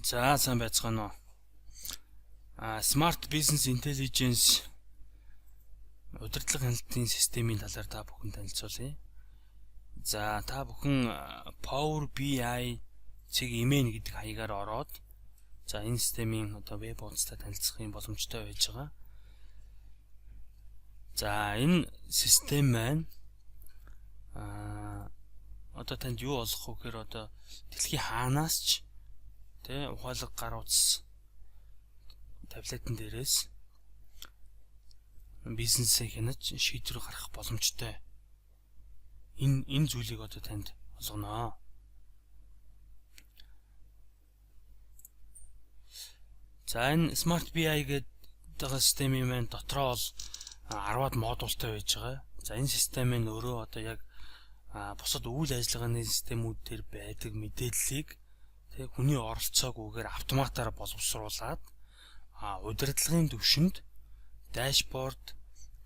За сайн байцгаана уу. Smart Business Intelligence удирдлага хяналтын системийн талаар та бүхэн танилцуулъя. За та бүхэн Power BI цэг имэн гэдэг хаягаар ороод за энэ системийн веб хуудастай танилцахын боломжтой байж байгаа. За энэ систем маань танд юу олох вэ гэхээр дэлхийн хаанаас ч ухаалаг гар утас таблетын дээрээс бизнесээ хянаж шийдвэр гаргах боломжтой. Энэ зүйлийг танд олгоно. За энэ Smart BI гэдэг системийн маань дотроо бол 10-аад модультай байж байгаа. За энэ систем нь өөрөө яг бусад үйл ажиллагааны системүүд төр байдаг мэдээллийг хүний оролцоогүйгээр автоматаар боловсруулад удирдлагын түвшинд дашборд,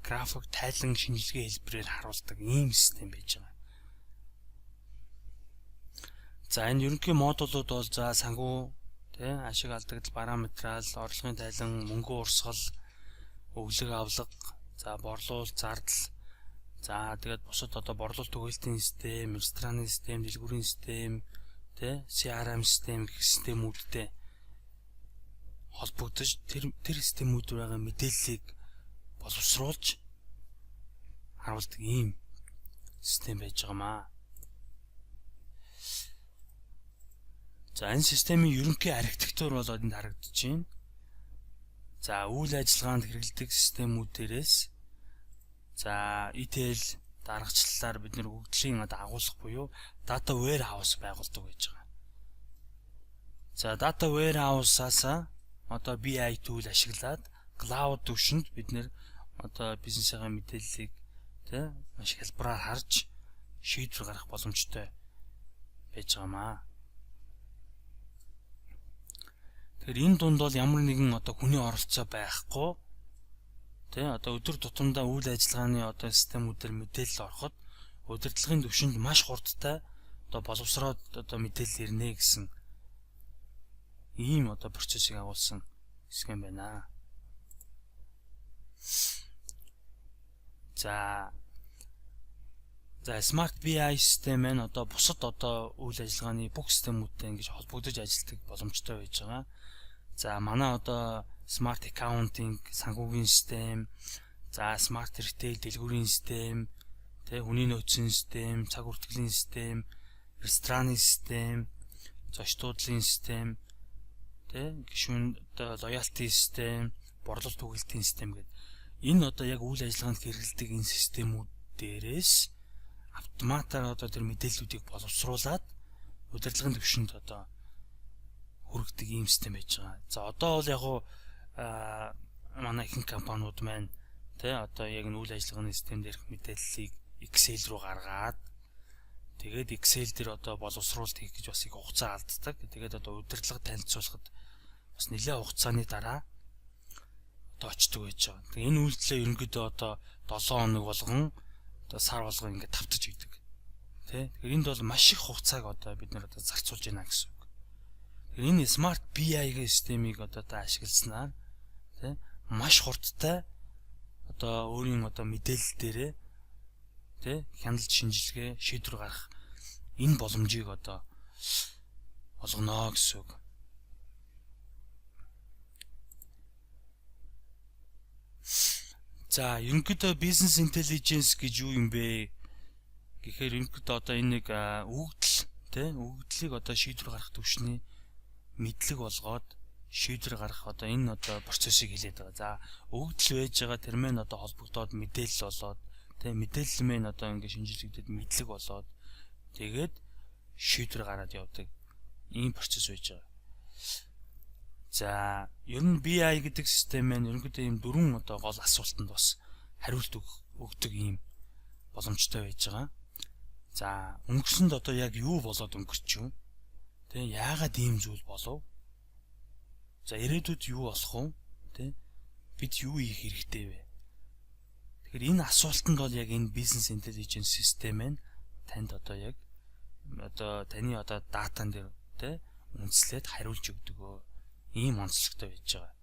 график, тайлан шинжилгээ хэлбэрээр харуулдаг ийм систем байж байгаа. За энэ ерөнхий модулууд бол санхүү, ашиг алдагдал, параметрал, орлогын тайлан, мөнгө урсгал, өглөг авлага, борлуул, зардал, тэгээд бусад борлуулалт түгээлтийн систем, рестораны систем, дэлгүүрийн систем, CRM систем гэх системүүдтэй холбогдож тэр системүүд байгаа мэдээллийг боловсруулж харуулдаг ийм систем байж байгаамаа. За энэ системийн ерөнхий архитектур бол энд харагдаж байна. За үйл ажиллагаанд хэрэглэдэг системүүдээс ETL даргачлалаар бид нэр хөгжлийн агуулга буюу data warehouse байгуулдаг байж байгаа. За data warehouse-аас BI tool ашиглаад cloud түвшинд бид нэр бизнесийн мэдээллийг маш хялбараар харж шийдвэр гаргах боломжтой байж байгаамаа. Тэгэхээр энэ дунд бол ямар нэгэн хүний оролцоо байхгүй өдөр тутамдаа үйл ажиллагааны системүүдээр мэдээлэл ороход удирдлагын түвшинд маш хурдтай боловсроод мэдээлэл ирнэ гэсэн ийм процессыг агуулсан схем байна. За Smart BI систем нь бусад үйл ажиллагааны бүх системүүдтэй ингэж холбогдож ажилладаг боломжтой байж байгаа. За манай Smart Accounting, санхүүгийн систем, Smart Retail дэлгүүрийн систем, хүний нөөцийн систем, цаг хүртгэлийн систем, рестораны систем, зочдлын систем, гишүүн loyalty систем, борлуулалт түгээлтийн систем гэдэг. Энэ яг үйл ажиллагаанд хэрэглэдэг энэ системүүд дээрээс автоматар тэр мэдээллүүдийг боловсруулад удирдлагын түвшинд хүргэдэг ийм систем байж байгаа. За одоо бол манай ихэнх компаниуд маань яг энэ үйл ажиллагааны систем дээрх мэдээллийг Excel руу гаргаад тэгээд Excel дээр боловсруулалт хийх гэж бас их хугацаа алддаг. Тэгээд удирдлага танилцуулахад бас нэлээд хугацааны дараа очдог байж байгаа. Тэгээд энэ үйлдэлээ ерөнхийдөө 7 хоног болгон сар болгон ингээд тавтаж идэг. Тэгэхээр энд бол маш их хугацааг бид нэр зарцуулж байна гэсэн үг. Тэгэхээр энэ Smart BI системийг та ашигласнаар маш хурдтай өөрийн мэдээлэл дээрээ хяналт шинжилгээ шийдвэр гаргах энэ боломжийг олгоно гэсэн үг. За ерөнхийдөө business intelligence гэж юу юм бэ гэхээр ерөнхийдөө энэ нэг өгөгдлийг шийдвэр гаргах түвшний мэдлэг болгоод шийдвэр гаргах энэ процессыг хэлээд байгаа. За өгөгдөл байж байгаа тэр мэн холбогдоод мэдээлэл болоод мэдээлэл мэн ингээд шинжилэгдээд мэдлэг болоод тэгээд шийдвэр гараад явдаг ийм процесс байж байгаа. За ер нь BI гэдэг систем маань ерөнхийдөө ийм 4 гол асуултанд бас хариулт өгдөг ийм боломжтой байж байгаа. За өнгөрсөнд яг юу болоод өнгөрч юм? Яагаад ийм зүйл болов? За ирээдүйд юу болох вэ? Бид юу хийх хэрэгтэй вэ? Тэгэхээр энэ асуултанд бол яг энэ бизнес интеллиженс систем маань танд яг таны датан дээр үндэслээд хариулж өгдөг. Ийм онцлогтой байж байгаа.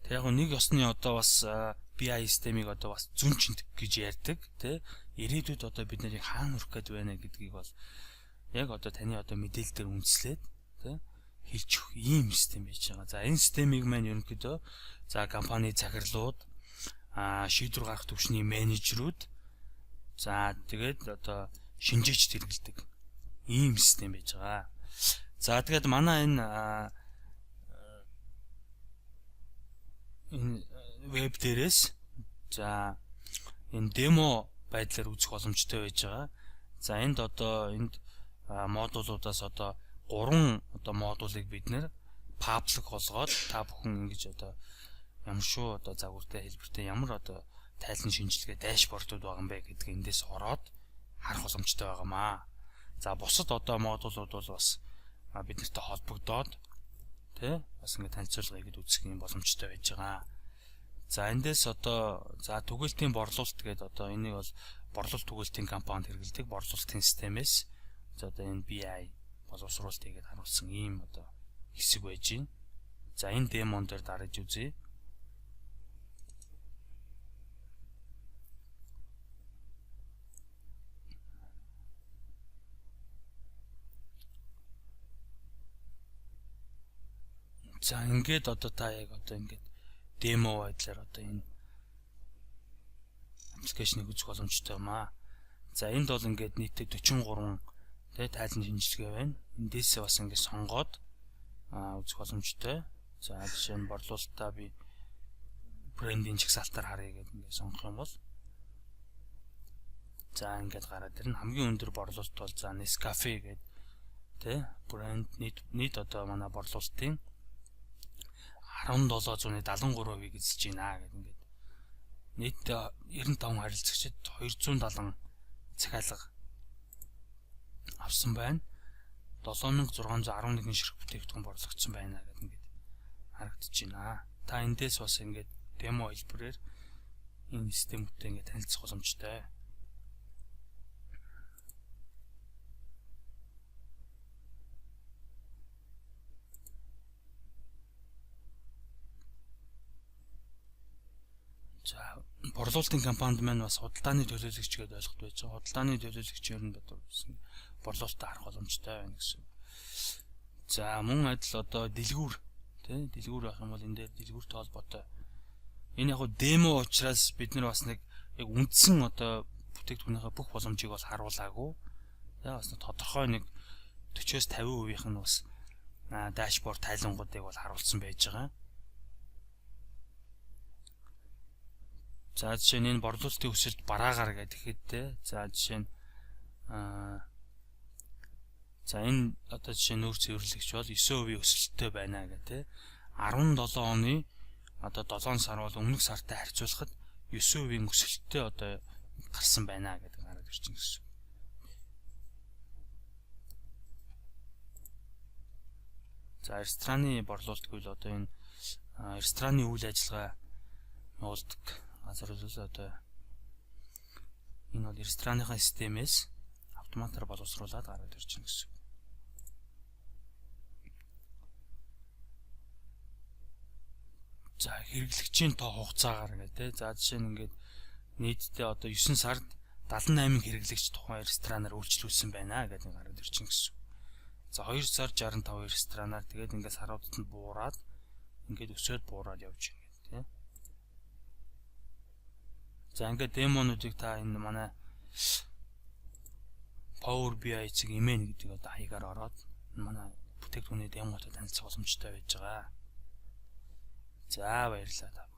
Тэг яг нэг ёсны одоо бас BI системийг одоо бас зүн чинт гэж ярьдаг тий. Ирээдүйд одоо бид нарыг хаана хүрэх гээд байна гэдгийг бол яг одоо таны одоо мэдээлэл дээр үндэслээд тий хэлж өгөх ийм систем байж байгаа. За энэ системийг маань ерөнхийдөө за компани захирлууд шийдвэр гаргах төвчний менежерүүд за тэгээд одоо шинжээчд хэрэгэлдэг ийм систем байж байгаа. За тэгээд манай энэ веб дээрээс за энэ демо байдлаар үзэх боломжтой байж байгаа. За энд модулуудаас одоо 3 одоо модулыг бид нэр паблик болгоод та бүхэн ингэж одоо ямар шүү одоо загвартай хэлбэртэй ямар одоо тайлан шинжилгээ дашбордууд байгаа юм бэ гэдгийг эндээс ороод харах боломжтой байгаамаа. За бусад одоо модулууд бол бас бид нартай холбогдоод тий бас ингэ танилцуулга хийгээд үзэх юм боломжтой байж байгаа. За эндээс одоо за түгээлтийн борлуулалт гэдэг одоо энийг бол борлуулалт түгээлтийн компанид хэрэглэдэг борлуулалтын системээс за одоо энэ BI боловсруулалт хийгээд харуулсан ийм одоо хэсэг байж байна. За энэ демон дээр дараж үзье. За ингээд одоо та яг одоо ингээд демо байдлаар одоо энэ аппликейшнийг үзэх боломжтой юм аа. За энд бол ингээд нийтдээ 43 тэ тайлан шинжилгээ байна. Эндээсээ бас ингээд сонгоод үзэх боломжтой. За жишээ нь борлуулалтаа би брендинг чагсаалтаар харъя гэдэг ингээд сонгох юм бол за ингээд гараад ирнэ. Хамгийн өндөр борлуулалт бол за Nescafe гэдэг тэ брэнд нийт одоо манай борлуулалтын 1773% эзэлж байна гэдэг ингээд нийт 95 харилцагчид 270 захиалга авсан байна. 7611 ширхэг бүтээгдэхүүн борлогдсон байна гэдэг ингээд харагдаж байна. Та эндээс бас ингээд демо хэлбэрээр энэ системтэй ингээд танилцах боломжтой. За борлуулалтын компанид маань бас худалдааны төлөөлөгч гэдээ ойлголт байж байгаа. Худалдааны төлөөлөгч ер нь борлуулалтаа харах боломжтой байна гэсэн. За мөн адил одоо дэлгүүр тий дэлгүүр авах юм бол энэ дээр дэлгүүртэй холбоотой энэ яг демо учраас бид нар бас нэг яг үндсэн одоо бүтээгдэхүүнийхээ бүх боломжийг бол харуулаагүй. За бас тодорхой нэг 40-с 50% нь бас дашборд тайлангуудыг бол харуулсан байж байгаа. За жишээ нь энэ борлуулалтын өсөлт бараагаар гэхэд те. За жишээ нь за энэ одоо жишээ нь нөөц цэвэрлэгч бол 9% өсөлттэй байна гэх те. 17 оны одоо 7 сар бол өмнөх сартай харьцуулахад 9% өсөлттэй одоо гарсан байна гэдэг гараад ирчихсэн гэсэн. За рестораны борлуулалт гэвэл одоо энэ рестораны үйл ажиллагаа явуулдаг газар бол одоо энэ бол рестораныхаа системээс автоматар боловсруулаад гараад ирж байна гэсэн. За хэрэглэгчийн тоо хугацаагаар гэдэг. За жишээ нь ингээд нийтдээ одоо 9 сард 78 хэрэглэгч тухайн ресторанаар үйлчлүүлсэн байна гэдэг гараад ирж байна гэсэн. За 2 сар 65 ресторанаар тэгээд ингээд саруудад нь буураад ингээд өсөөд буураад явж байна гэдэг тийм. За ингээд демонуудыг та энэ манай Power BI цэг имэн гэдэг одоо хаягаар ороод манай бүтээгдэхүүний демонуудад танилцах боломжтой байж байгаа. За баярлалаа.